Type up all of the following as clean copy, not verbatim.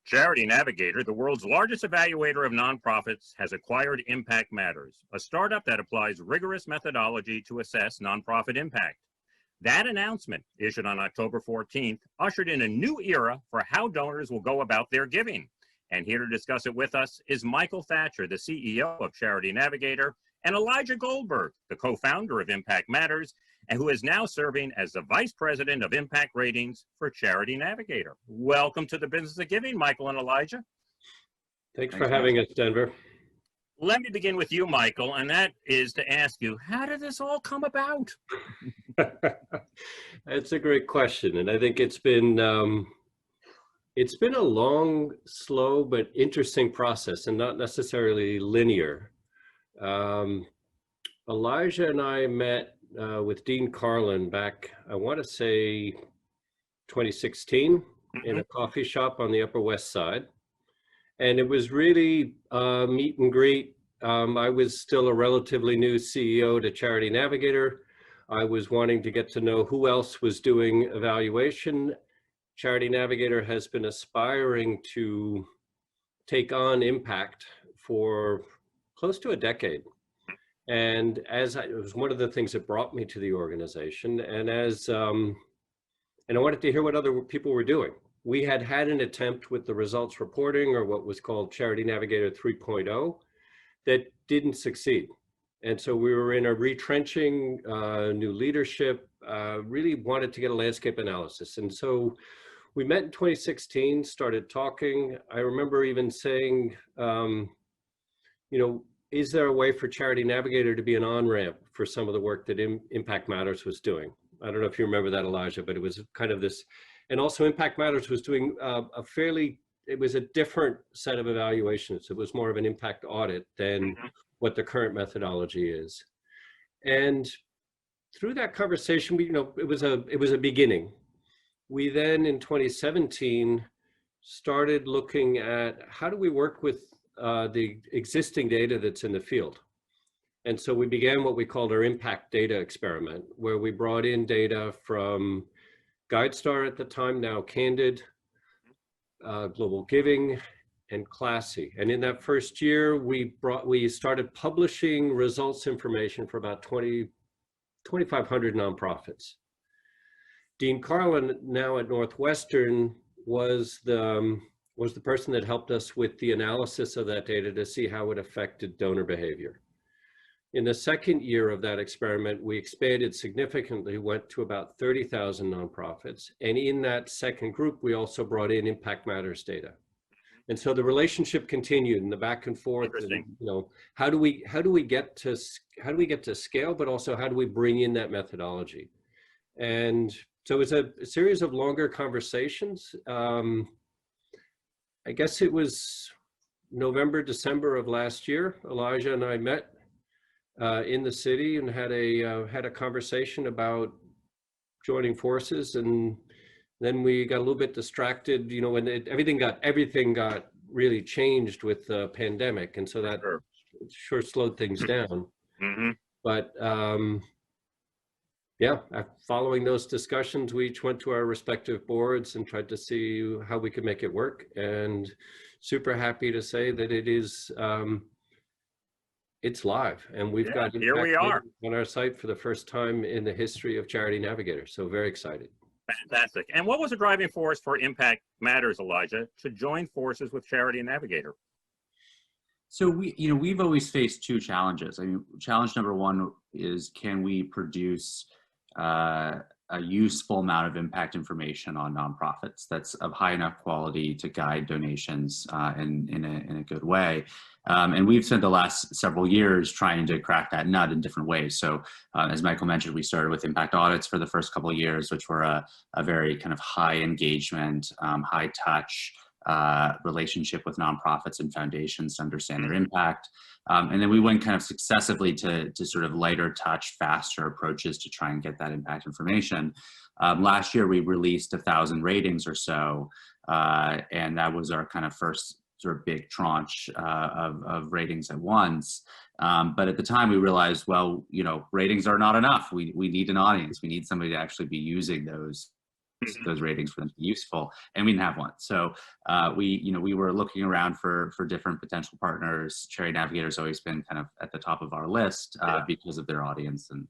Charity Navigator, the world's largest evaluator of nonprofits, has acquired ImpactMatters, a startup that applies rigorous methodology to assess nonprofit impact. That announcement, issued on October 14th, ushered in a new era for how donors will go about their giving. And here to discuss it with us is Michael Thatcher, the CEO of Charity Navigator, and Elijah Goldberg, the co-founder of ImpactMatters, and who is now serving as the Vice President of Impact Ratings for Charity Navigator. Welcome to the Business of Giving, Michael and Elijah. Thanks for having us, Denver. Let me begin with you, Michael, and that is to ask you, how did this all come about? That's a great question, and I think it's been a long, slow, but interesting process, and not necessarily linear. Elijah and I met with Dean Carlin back, I want to say 2016, in a coffee shop on the Upper West Side. And it was really meet and greet. I was still a relatively new CEO to Charity Navigator. I was wanting to get to know who else was doing evaluation. Charity Navigator has been aspiring to take on impact for close to a decade. And it was one of the things that brought me to the organization. And and I wanted to hear what other people were doing. We had an attempt with the results reporting, or what was called Charity Navigator 3.0, that didn't succeed. And so we were in a retrenching, new leadership, really wanted to get a landscape analysis. And so we met in 2016, started talking. I remember even saying, is there a way for Charity Navigator to be an on-ramp for some of the work that ImpactMatters was doing? I don't know if you remember that, Elijah, but it was kind of this. And also ImpactMatters was doing it was a different set of evaluations. It was more of an impact audit than what the current methodology is. And through that conversation, it was a beginning. We then in 2017 started looking at how do we work with the existing data that's in the field. And so we began what we called our impact data experiment, where we brought in data from GuideStar at the time, now Candid, Global Giving, and Classy. And in that first year, we started publishing results information for about 2,500 nonprofits. Dean Carlin, now at Northwestern, was the person that helped us with the analysis of that data to see how it affected donor behavior. In the second year of that experiment, we expanded significantly, went to about 30,000 nonprofits. And in that second group, we also brought in ImpactMatters data. And so the relationship continued in the back and forth. And, how do we get to scale, but also how do we bring in that methodology? And so it was a series of longer conversations. I guess it was November, December of last year. Elijah and I met in the city and had a conversation about joining forces, and then we got a little bit distracted, when everything got really changed with the pandemic, and so that sure slowed things down. But yeah, following those discussions, we each went to our respective boards and tried to see how we could make it work. And super happy to say that it is, it's live, and we've got here we are on our site for the first time in the history of Charity Navigator. So very excited. Fantastic. And what was the driving force for ImpactMatters, Elijah, to join forces with Charity Navigator? So we've always faced two challenges. I mean, challenge number one is, can we produce a useful amount of impact information on nonprofits that's of high enough quality to guide donations in a good way? And we've spent the last several years trying to crack that nut in different ways. So as Michael mentioned, we started with impact audits for the first couple of years, which were a very kind of high engagement, high touch relationship with nonprofits and foundations to understand their impact. And then we went kind of successively to sort of lighter touch, faster approaches to try and get that impact information. Last year, we released 1,000 ratings or so, and that was our kind of first sort of big tranche of ratings at once. But at the time, we realized, well, ratings are not enough. We need an audience. We need somebody to actually be using those those ratings for them to be useful, and we didn't have one. So we were looking around for different potential partners. Charity Navigator has always been kind of at the top of our list because of their audience, and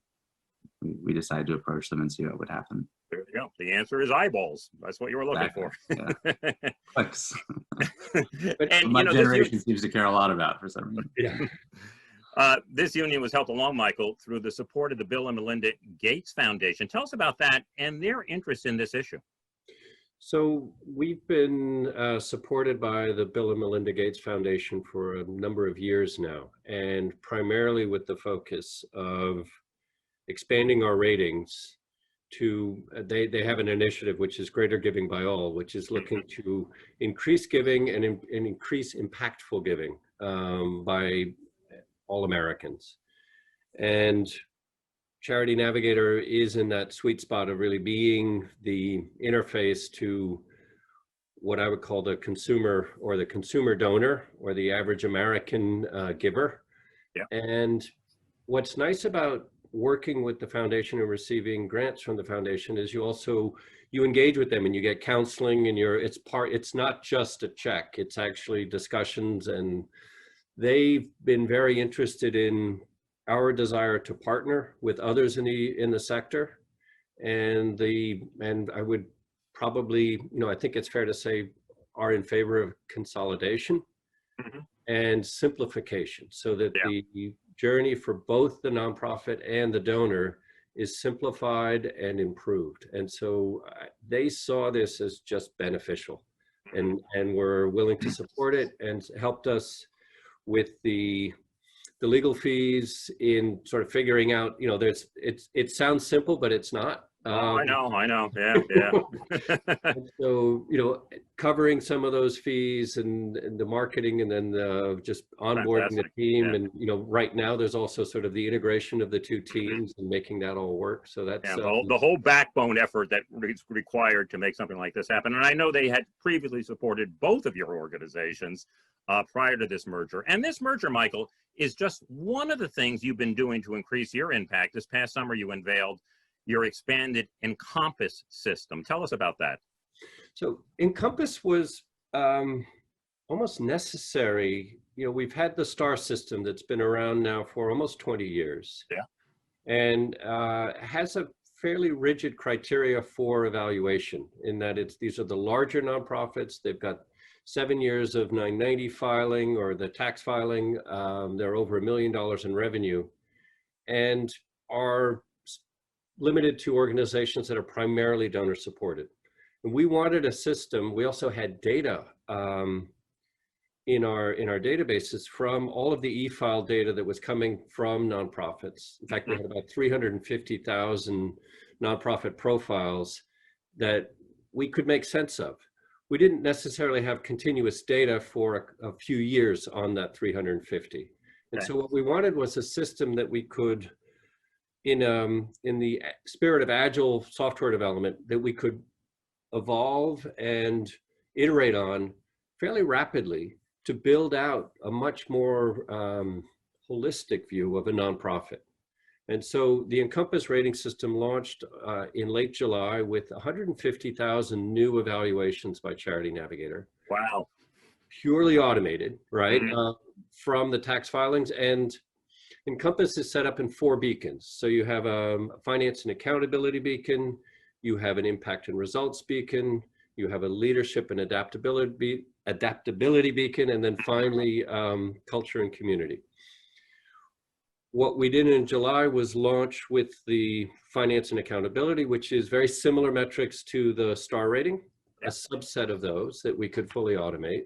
we decided to approach them and see what would happen. There you go. The answer is eyeballs. That's what you were looking for. Yeah. Clicks. And my generation seems to care a lot about for some reason. Yeah. This union was helped along, Michael, through the support of the Bill and Melinda Gates Foundation. Tell us about that and their interest in this issue. So we've been supported by the Bill and Melinda Gates Foundation for a number of years now, and primarily with the focus of expanding our ratings to, they have an initiative which is Greater Giving by All, which is looking to increase giving and increase impactful giving by all Americans. And Charity Navigator is in that sweet spot of really being the interface to what I would call the consumer, or the consumer donor, or the average American giver. Yeah. And what's nice about working with the foundation and receiving grants from the foundation is you engage with them and you get counseling, and it's not just a check, it's actually discussions, and they've been very interested in our desire to partner with others in the sector, and I would probably, I think it's fair to say, are in favor of consolidation and simplification, so that the journey for both the nonprofit and the donor is simplified and improved. And so they saw this as just beneficial, and were willing to support it, and helped us with the legal fees in sort of figuring out, it sounds simple, but it's not. I know. Yeah. So, covering some of those fees and the marketing, and then just onboarding the team. And, right now there's also sort of the integration of the two teams and making that all work. So that's the whole backbone effort that is required to make something like this happen. And I know they had previously supported both of your organizations prior to this merger. And this merger, Michael, is just one of the things you've been doing to increase your impact. This past summer, you unveiled your expanded Encompass system. Tell us about that. So Encompass was almost necessary. We've had the STAR system that's been around now for almost 20 years. Yeah. And has a fairly rigid criteria for evaluation, in that these are the larger nonprofits. They've got 7 years of 990 filing, or the tax filing. They're over $1 million in revenue, and are limited to organizations that are primarily donor supported. And we wanted a system. We also had data in our databases from all of the e-file data that was coming from nonprofits. In fact, we had about 350,000 nonprofit profiles that we could make sense of. We didn't necessarily have continuous data for a few years on that 350. And so what we wanted was a system that we could, in the spirit of agile software development, that we could evolve and iterate on fairly rapidly to build out a much more holistic view of a nonprofit. And so the Encompass rating system launched in late July with 150,000 new evaluations by Charity Navigator. Wow. Purely automated, right? From the tax filings. And Encompass is set up in 4 beacons. So you have a finance and accountability beacon, you have an impact and results beacon, you have a leadership and adaptability beacon, and then finally culture and community. What we did in July was launch with the finance and accountability, which is very similar metrics to the STAR rating, a subset of those that we could fully automate.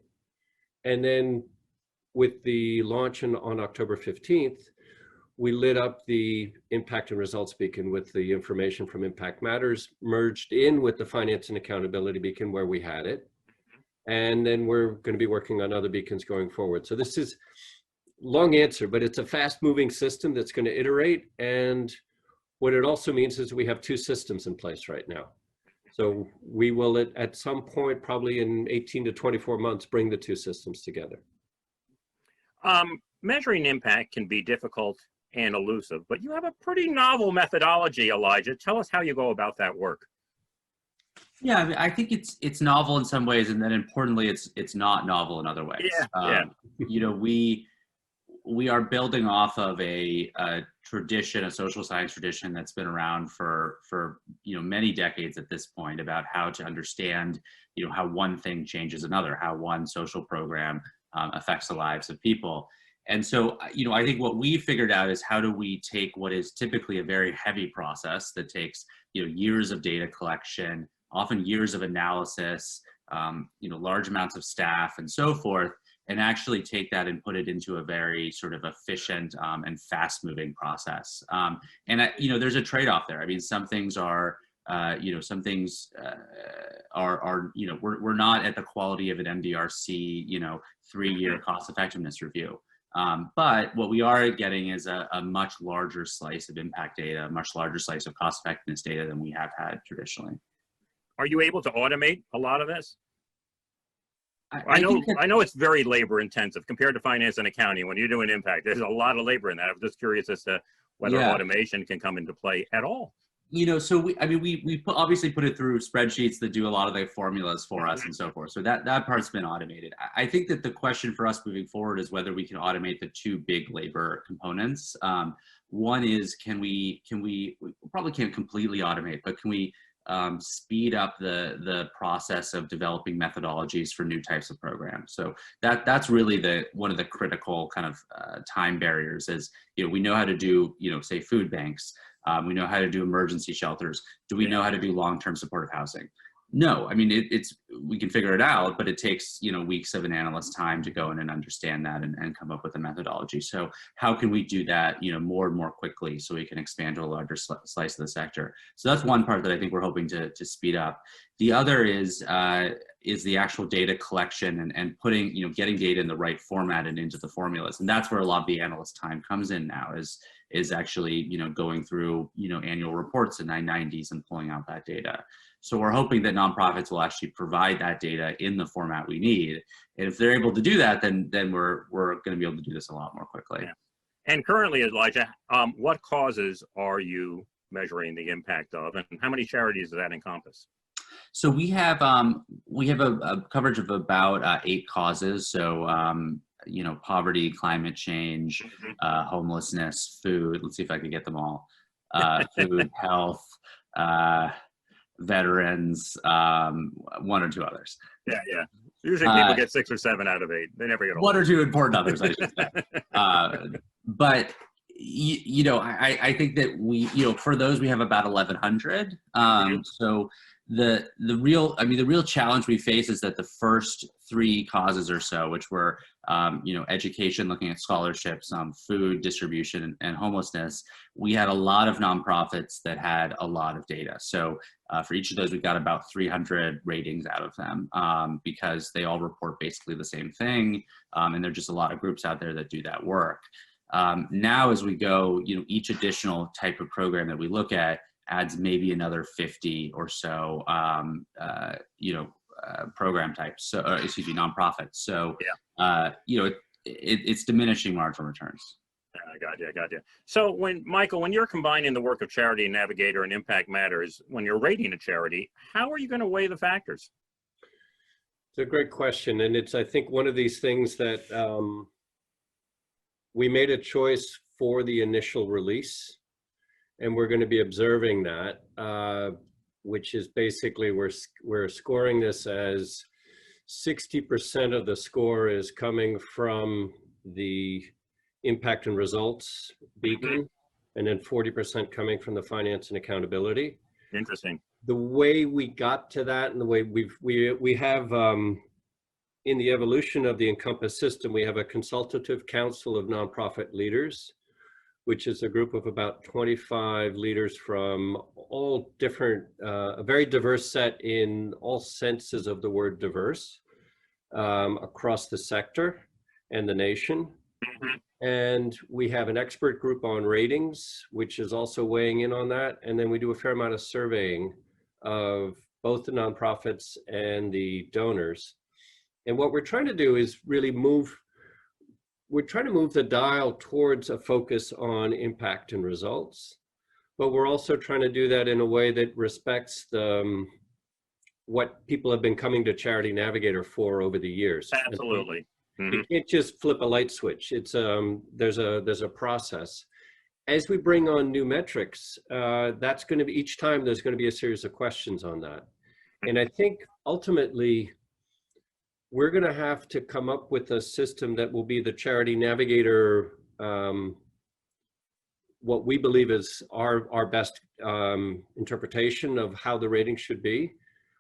And then with the launch on October 15th, we lit up the impact and results beacon with the information from ImpactMatters merged in with the finance and accountability beacon where we had it. And then we're going to be working on other beacons going forward. So this is long answer, but it's a fast moving system that's going to iterate. And what it also means is we have 2 systems in place right now. So we will at some point, probably in 18 to 24 months, bring the 2 systems together. Measuring impact can be difficult and elusive, but you have a pretty novel methodology, Elijah. Tell us how you go about that work. Yeah, I mean, I think it's novel in some ways, and then importantly, it's not novel in other ways. Yeah. You know, we are building off of a tradition, a social science tradition that's been around for you know, many decades at this point, about how to understand, you know, how one thing changes another, how one social program affects the lives of people. And so, you know, I think what we figured out is how do we take what is typically a very heavy process that takes, you know, years of data collection, often years of analysis, you know, large amounts of staff and so forth, and actually take that and put it into a very sort of efficient and fast-moving process. You know, there's a trade-off there. I mean, some things are, you know, some things are, you know, we're not at the quality of an MDRC, you know, 3-year cost effectiveness review. But what we are getting is a much larger slice of impact data, a much larger slice of cost effectiveness data than we have had traditionally. Are you able to automate a lot of this? I know it's very labor intensive compared to finance and accounting. When you're doing impact, there's a lot of labor in that. I'm just curious as to whether automation can come into play at all. You know, so we obviously put it through spreadsheets that do a lot of the formulas for us and so forth. So that part's been automated. I think that the question for us moving forward is whether we can automate the two big labor components. One is, we probably can't completely automate, but can we speed up the process of developing methodologies for new types of programs? So that's really one of the critical kind of time barriers. Is, you know, we know how to do, you know, say food banks. We know how to do emergency shelters. Do we know how to do long-term supportive housing? No, I mean, we can figure it out, but it takes, you know, weeks of an analyst's time to go in and understand that and come up with a methodology. So how can we do that, you know, more and more quickly so we can expand to a larger slice of the sector? So that's one part that I think we're hoping to speed up. The other is the actual data collection and putting, you know, getting data in the right format and into the formulas. And that's where a lot of the analyst time comes in now, is actually, you know, going through, you know, annual reports and 990s and pulling out that data. So we're hoping that nonprofits will actually provide that data in the format we need. And if they're able to do that, then we're going to be able to do this a lot more quickly. Yeah. And currently, Elijah, what causes are you measuring the impact of, and how many charities does that encompass? So we have a coverage of about 8 causes. So you know, poverty, climate change, homelessness, food. Let's see if I can get them all. Food, health, veterans, 1 or 2 others. Yeah. Usually people get 6 or 7 out of 8. They never get 1 or 2 important others, I should say. But you know, I think that you know, for those we have about 1,100. So the real challenge we face is that the first 3 causes or so, which were you know, education, looking at scholarships, food distribution, and homelessness, we had a lot of nonprofits that had a lot of data. So for each of those, we got about 300 ratings out of them, because they all report basically the same thing, and there are just a lot of groups out there that do that work. Now, as we go, you know, each additional type of program that we look at adds maybe another 50 or so, you know, program types. So, excuse me, nonprofits. So, you know, it's diminishing marginal returns. I got you. So Michael, when you're combining the work of Charity Navigator and ImpactMatters, when you're rating a charity, how are you going to weigh the factors? It's a great question. And it's, I think, one of these things that we made a choice for the initial release, and we're going to be observing that, which is basically we're scoring this as 60% of the score is coming from the impact and results beacon, and then 40% coming from the finance and accountability. Interesting. The way we got to that, and the way we have in the evolution of the Encompass system, we have a consultative council of nonprofit leaders, which is a group of about 25 leaders from all different, a very diverse set in all senses of the word diverse, across the sector and the nation. And we have an expert group on ratings, which is also weighing in on that. And then we do a fair amount of surveying of both the nonprofits and the donors. And what we're trying to do is really we're trying to move the dial towards a focus on impact and results, but we're also trying to do that in a way that respects the what people have been coming to Charity Navigator for over the years. Absolutely. You can't just flip a light switch. It's there's a process. As we bring on new metrics, that's going to be, each time there's going to be a series of questions on that. And I think ultimately we're going to have to come up with a system that will be the Charity Navigator, what we believe is our best interpretation of how the rating should be.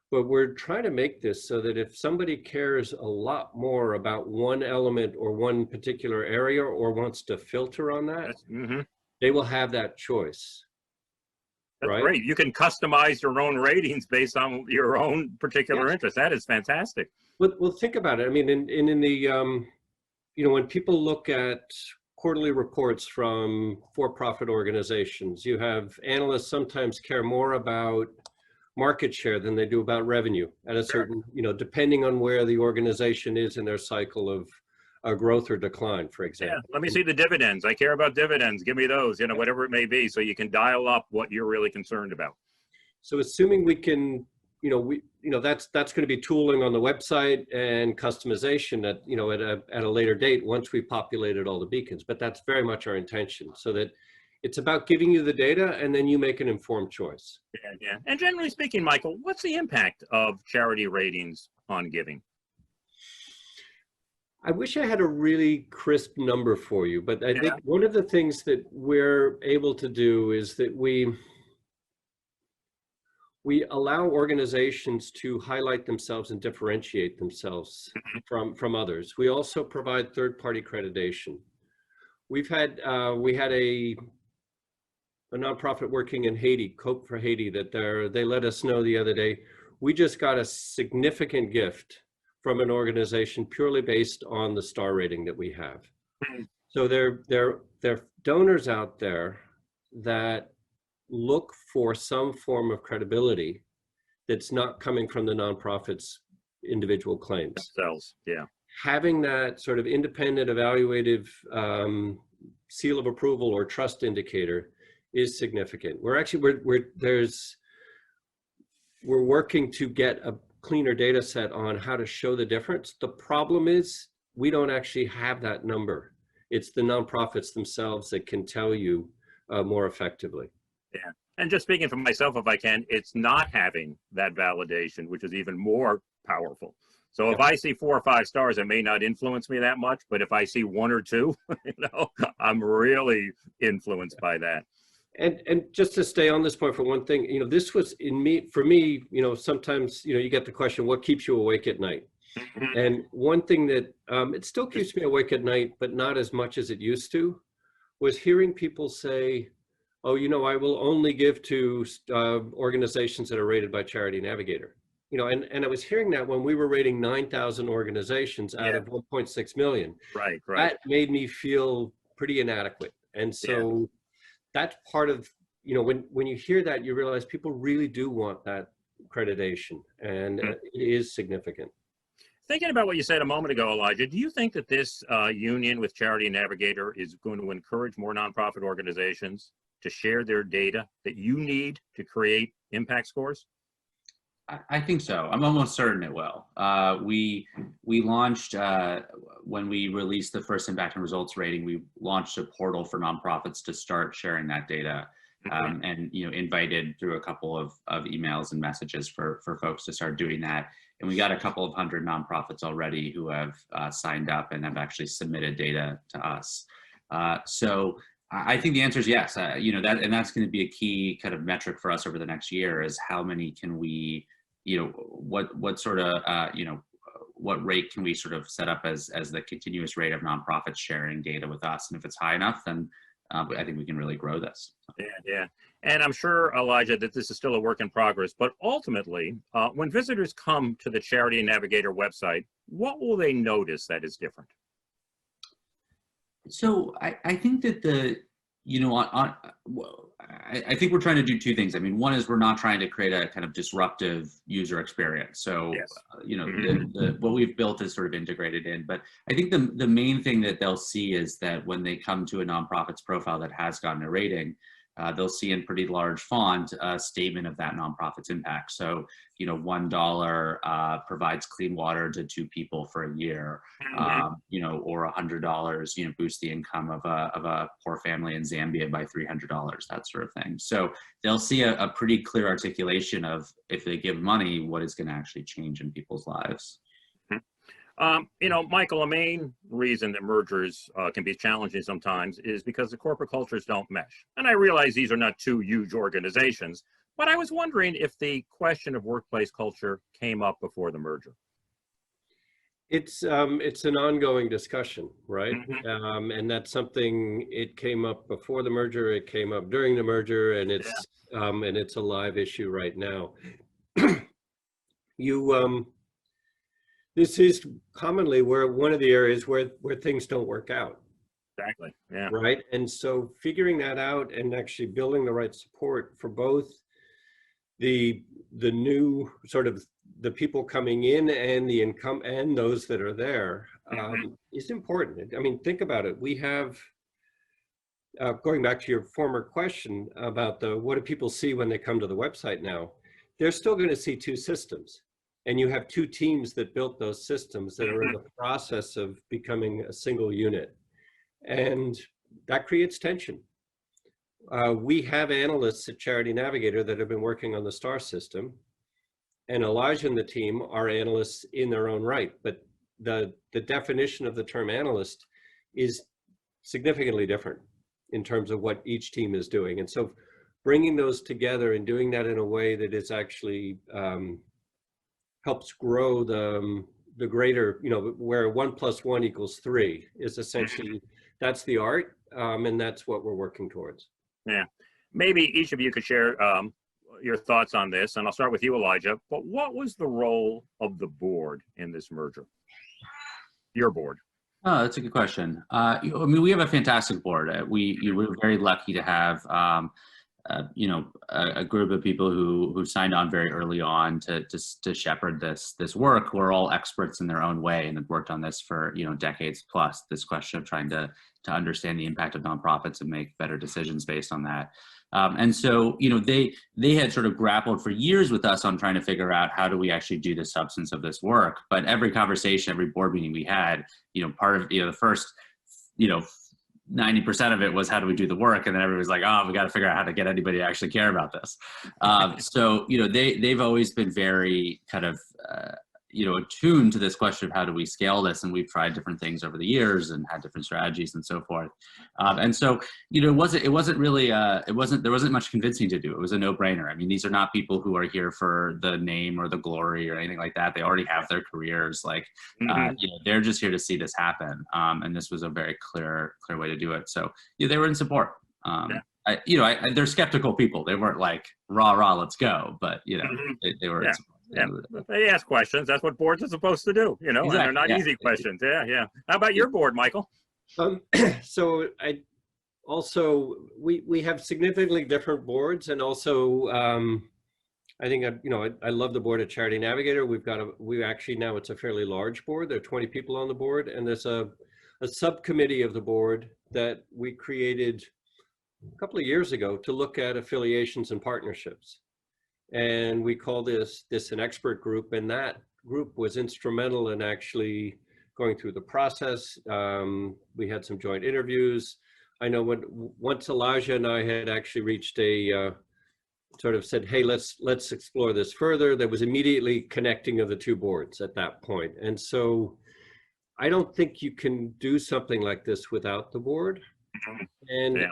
But we're trying to make this so that if somebody cares a lot more about one element or one particular area or wants to filter on that, they will have that choice. That's right? Great. You can customize your own ratings based on your own particular interest. That is fantastic. Well, think about it. I mean, in the, you know, when people look at quarterly reports from for-profit organizations, you have analysts sometimes care more about market share than they do about revenue at a certain, you know, depending on where the organization is in their cycle of growth or decline, for example. Yeah, let me see the dividends. I care about dividends. Give me those, you know, whatever it may be, so you can dial up what you're really concerned about. So assuming we can, you know, that's going to be tooling on the website and customization at, you know, at a later date once we populated all the beacons. But that's very much our intention, so that it's about giving you the data and then you make an informed choice. Yeah. And generally speaking, Michael, what's the impact of charity ratings on giving? I wish I had a really crisp number for you, but I think one of the things that we're able to do is that we allow organizations to highlight themselves and differentiate themselves from others. We also provide third-party accreditation. We had a nonprofit working in Haiti, Cope for Haiti, that they let us know the other day, we just got a significant gift from an organization purely based on the star rating that we have. So there are donors out there that look for some form of credibility that's not coming from the nonprofit's individual claims. Themselves, yeah. Having that sort of independent evaluative seal of approval or trust indicator is significant. We're working to get a cleaner data set on how to show the difference. The problem is we don't actually have that number. It's the nonprofits themselves that can tell you more effectively. Yeah, and just speaking for myself, if I can, it's not having that validation, which is even more powerful. So if I see 4 or 5 stars, it may not influence me that much, but if I see 1 or 2, you know, I'm really influenced by that. And just to stay on this point for one thing, you know, this was for me, you know, sometimes, you know, you get the question, what keeps you awake at night? And one thing that it still keeps me awake at night, but not as much as it used to, was hearing people say, oh, you know, I will only give to organizations that are rated by Charity Navigator. You know, and I was hearing that when we were rating 9,000 organizations out of 1.6 million. Right. That made me feel pretty inadequate. And so that's part of, you know, when you hear that, you realize people really do want that accreditation, and it is significant. Thinking about what you said a moment ago, Elijah, do you think that this union with Charity Navigator is going to encourage more nonprofit organizations to share their data that you need to create impact scores? I think so. I'm almost certain it will. We launched, when we released the first impact and results rating, we launched a portal for nonprofits to start sharing that data, and, you know, invited through a couple of emails and messages for folks to start doing that. And we got a couple of 100 nonprofits already who have signed up and have actually submitted data to us. So I think the answer is yes. You know, that's going to be a key kind of metric for us over the next year, is how many can we, you know, what sort of, you know, what rate can we sort of set up as the continuous rate of nonprofits sharing data with us? And if it's high enough, then I think we can really grow this. Yeah. And I'm sure, Elijah, that this is still a work in progress, but ultimately, when visitors come to the Charity Navigator website, what will they notice that is different? So I think that you know, I think we're trying to do 2 things. I mean, one is we're not trying to create a kind of disruptive user experience. So, you know, what we've built is sort of integrated in. But I think the main thing that they'll see is that when they come to a nonprofit's profile that has gotten a rating, they'll see in pretty large font a statement of that nonprofit's impact. So, you know, $1 provides clean water to 2 people for a year, you know, or $100, you know, boosts the income of a poor family in Zambia by $300, that sort of thing. So they'll see a pretty clear articulation of, if they give money, what is going to actually change in people's lives. You know, Michael, a main reason that mergers can be challenging sometimes is because the corporate cultures don't mesh. And I realize these are not 2 huge organizations, but I was wondering if the question of workplace culture came up before the merger. It's an ongoing discussion, right? And that's something, it came up before the merger, it came up during the merger, and it's a live issue right now. This is commonly one of the areas where things don't work out. Exactly. Yeah. Right. And so figuring that out and actually building the right support for both the new sort of the people coming in and the income and those that are there is important. I mean, think about it. We have, going back to your former question about what do people see when they come to the website now, they're still going to see 2 systems. And you have 2 teams that built those systems that are in the process of becoming a single unit. And that creates tension. We have analysts at Charity Navigator that have been working on the STAR system. And Elijah and the team are analysts in their own right. But the definition of the term analyst is significantly different in terms of what each team is doing. And so bringing those together and doing that in a way that is actually helps grow the greater, you know, where 1 + 1 = 3 is essentially, that's the art, and that's what we're working towards. Yeah, maybe each of you could share your thoughts on this, and I'll start with you, Elijah. But what was the role of the board in this merger? Your board. Oh, that's a good question. I mean, we have a fantastic board. We're very lucky to have you know, a group of people who signed on very early on to shepherd this work. We're all experts in their own way and have worked on this for, you know, decades plus. This question of trying to understand the impact of nonprofits and make better decisions based on that. And so, you know, they had sort of grappled for years with us on trying to figure out how do we actually do the substance of this work. But every conversation, every board meeting we had, you know, part of, you know, the first, you know, 90% of it was how do we do the work, and then everybody's like, oh, we got to figure out how to get anybody to actually care about this. So, you know, they've always been very kind of you know, attuned to this question of how do we scale this, and we've tried different things over the years and had different strategies and so forth. And so, you know, there wasn't much convincing to do. It was a no-brainer. I mean, these are not people who are here for the name or the glory or anything like that. They already have their careers. Like, you know, they're just here to see this happen. And this was a very clear way to do it. So yeah, they were in support. You know, they're skeptical people. They weren't like rah, let's go, but you know, they were in support. Yeah, they ask questions. That's what boards are supposed to do, you know, exactly. And they're not easy questions. Yeah. How about your board, Michael? So we have significantly different boards, and also I think I love the board at Charity Navigator. We actually now it's a fairly large board. There are 20 people on the board, and there's a subcommittee of the board that we created a couple of years ago to look at affiliations and partnerships. And we call this an expert group, and that group was instrumental in actually going through the process. We had some joint interviews. I know once Elijah and I had actually reached a sort of said, hey, let's explore this further, there was immediately connecting of the 2 boards at that point. And so I don't think you can do something like this without the board. And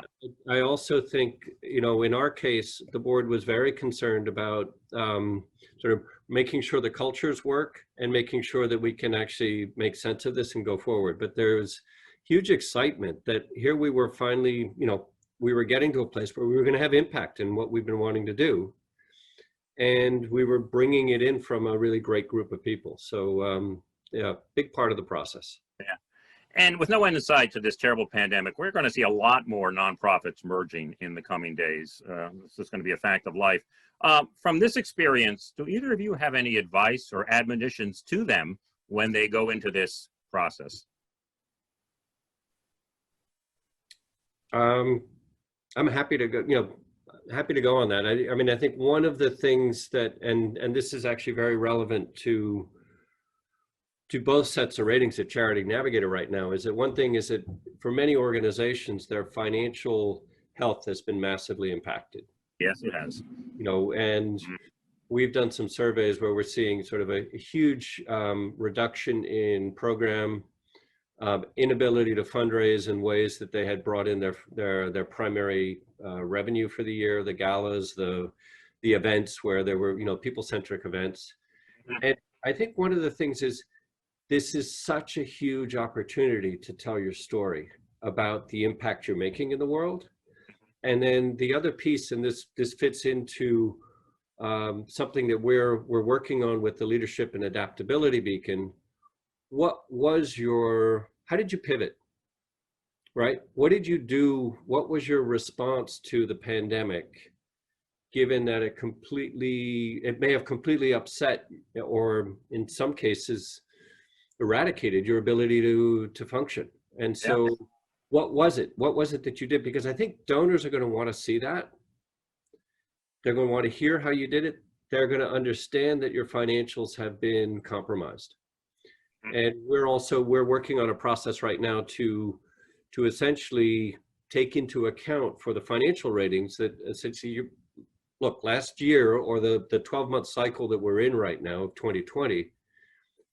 I also think, you know, in our case, the board was very concerned about sort of making sure the cultures work and making sure that we can actually make sense of this and go forward. But there's huge excitement that here we were finally, you know, we were getting to a place where we were going to have impact in what we've been wanting to do. And we were bringing it in from a really great group of people. So yeah, big part of the process. Yeah. And with no end in sight to this terrible pandemic, we're going to see a lot more nonprofits merging in the coming days. This is going to be a fact of life. From this experience, do either of you have any advice or admonitions to them when they go into this process? I'm happy to go, happy to go on that. I mean, I think one of the things that, and this is actually very relevant to both sets of ratings at Charity Navigator right now, is that one thing is that for many organizations, their financial health has been massively impacted. Yes, it has. And we've done some surveys where we're seeing sort of a huge reduction in program inability to fundraise in ways that they had brought in their primary revenue for the year, the galas, the events where there were, people-centric events. And I think one of the things is, this is such a huge opportunity to tell your story about the impact you're making in the world. And then the other piece, and this fits into something that we're working on with the Leadership and Adaptability Beacon. How did you pivot, right? What did you do? What was your response to the pandemic, given that it may have completely upset, or in some cases, eradicated your ability to function? And so what was it that you did? Because I think donors are going to want to see that. They're going to want to hear how you did it. They're going to understand that your financials have been compromised. And we're working on a process right now to essentially take into account for the financial ratings that essentially look, last year, or the 12-month cycle that we're in right now of 2020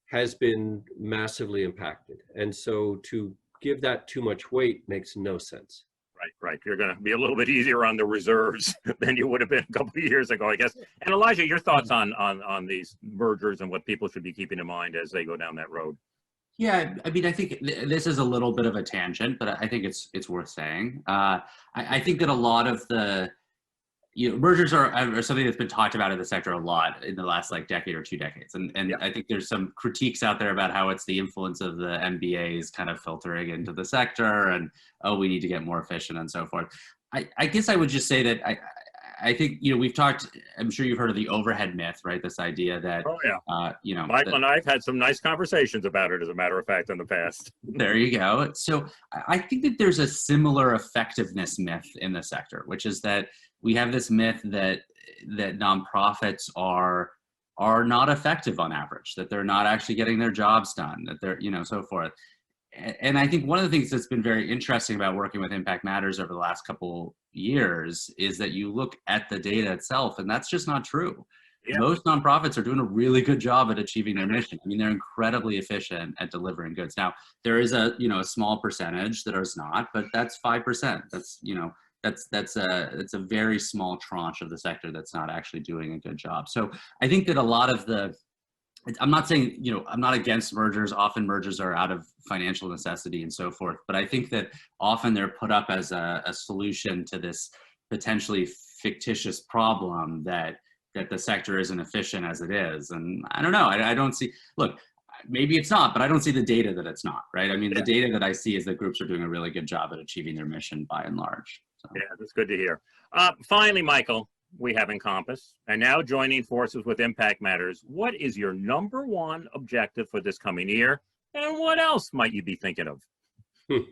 has been massively impacted. And so to give that too much weight makes no sense. Right. You're going to be a little bit easier on the reserves than you would have been a couple of years ago, I guess. And Elijah, your thoughts on these mergers and what people should be keeping in mind as they go down that road? Yeah, I mean, I think this is a little bit of a tangent, but I think it's worth saying. I think that a lot of the mergers are something that's been talked about in the sector a lot in the last decade or 2 decades. And I think there's some critiques out there about how it's the influence of the MBAs kind of filtering into the sector, and, we need to get more efficient and so forth. I guess I would just say that I think, we've talked, I'm sure you've heard of the overhead myth, right? This idea that, Michael and I have had some nice conversations about it, as a matter of fact, in the past. There you go. So I think that there's a similar effectiveness myth in the sector, which is that we have this myth that nonprofits are not effective on average, that they're not actually getting their jobs done, that they're, so forth. And I think one of the things that's been very interesting about working with ImpactMatters over the last couple years is that you look at the data itself, and that's just not true. Yeah. Most nonprofits are doing a really good job at achieving their mission. I mean, they're incredibly efficient at delivering goods. Now, there is a small percentage that is not, but that's 5%. That's it's a very small tranche of the sector that's not actually doing a good job. So I think that a lot of I'm not saying, I'm not against mergers. Often mergers are out of financial necessity and so forth. But I think that often they're put up as a solution to this potentially fictitious problem that the sector isn't efficient as it is. And I don't know, I don't see, look, maybe it's not, but I don't see the data that it's not, right? I mean, the data that I see is that groups are doing a really good job at achieving their mission by and large. So. Yeah, that's good to hear. Finally, Michael, we have Encompass, and now joining forces with ImpactMatters. What is your #1 objective for this coming year, and what else might you be thinking of? I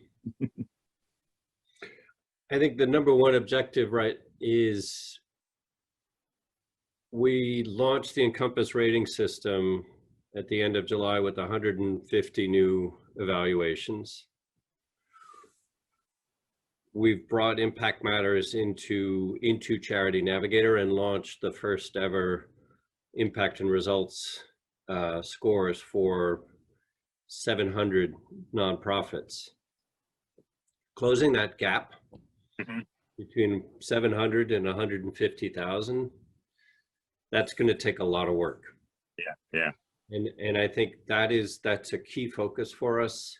think the #1 objective, right, is we launched the Encompass Rating System at the end of July with 150 new evaluations. We've brought ImpactMatters into Charity Navigator and launched the first ever impact and results scores for 700 nonprofits. Closing that gap between 700 and 150,000, that's going to take a lot of work. Yeah. And I think that's a key focus for us.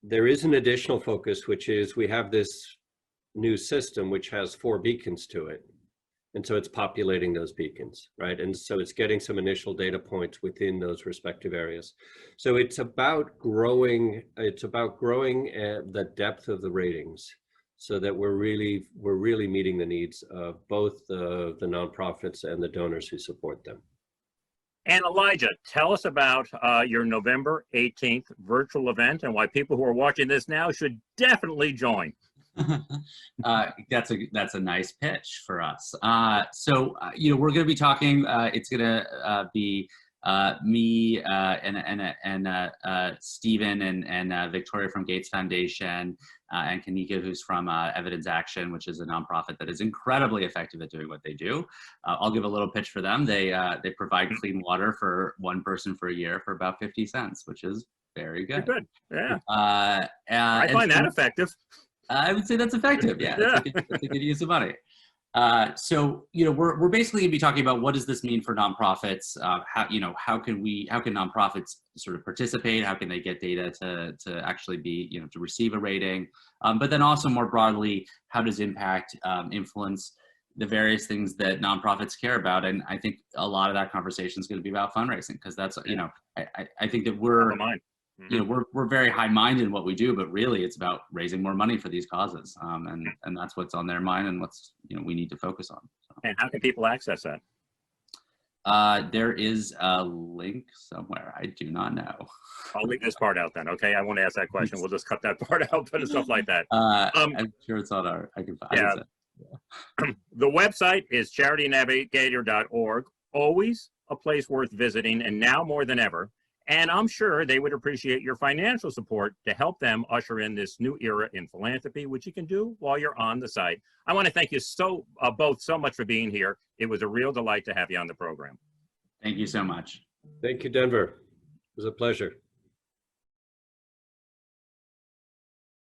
There is an additional focus, which is we have this new system which has 4 beacons to it. And so it's populating those beacons, right? And so it's getting some initial data points within those respective areas. So it's about growing the depth of the ratings so that we're really meeting the needs of both the nonprofits and the donors who support them. And Elijah, tell us about your November 18th virtual event and why people who are watching this now should definitely join. That's a nice pitch for us. So we're going to be talking. It's going to be me and Stephen and Victoria from Gates Foundation, and Kanika, who's from Evidence Action, which is a nonprofit that is incredibly effective at doing what they do. I'll give a little pitch for them. They provide clean water for one person for a year for about 50 cents, which is very good. Good. Yeah. I find that effective. I would say that's effective. Yeah, that's a good use of money. So we're basically going to be talking about what does this mean for nonprofits? How can nonprofits sort of participate? How can they get data to actually be to receive a rating? But then also more broadly, how does impact influence the various things that nonprofits care about? And I think a lot of that conversation is going to be about fundraising, because that's I think that we're we're very high-minded in what we do, but really it's about raising more money for these causes, and that's what's on their mind and what's we need to focus on. So. And how can people access that? There is a link somewhere. I do not know. I'll leave this part out then. Okay, I won't ask that question. We'll just cut that part out, but stuff like that. I'm sure it's on our. I can find it. Yeah. The website is charitynavigator.org. Always a place worth visiting, and now more than ever. And I'm sure they would appreciate your financial support to help them usher in this new era in philanthropy, which you can do while you're on the site. I want to thank you both so much for being here. It was a real delight to have you on the program. Thank you so much. Thank you, Denver. It was a pleasure.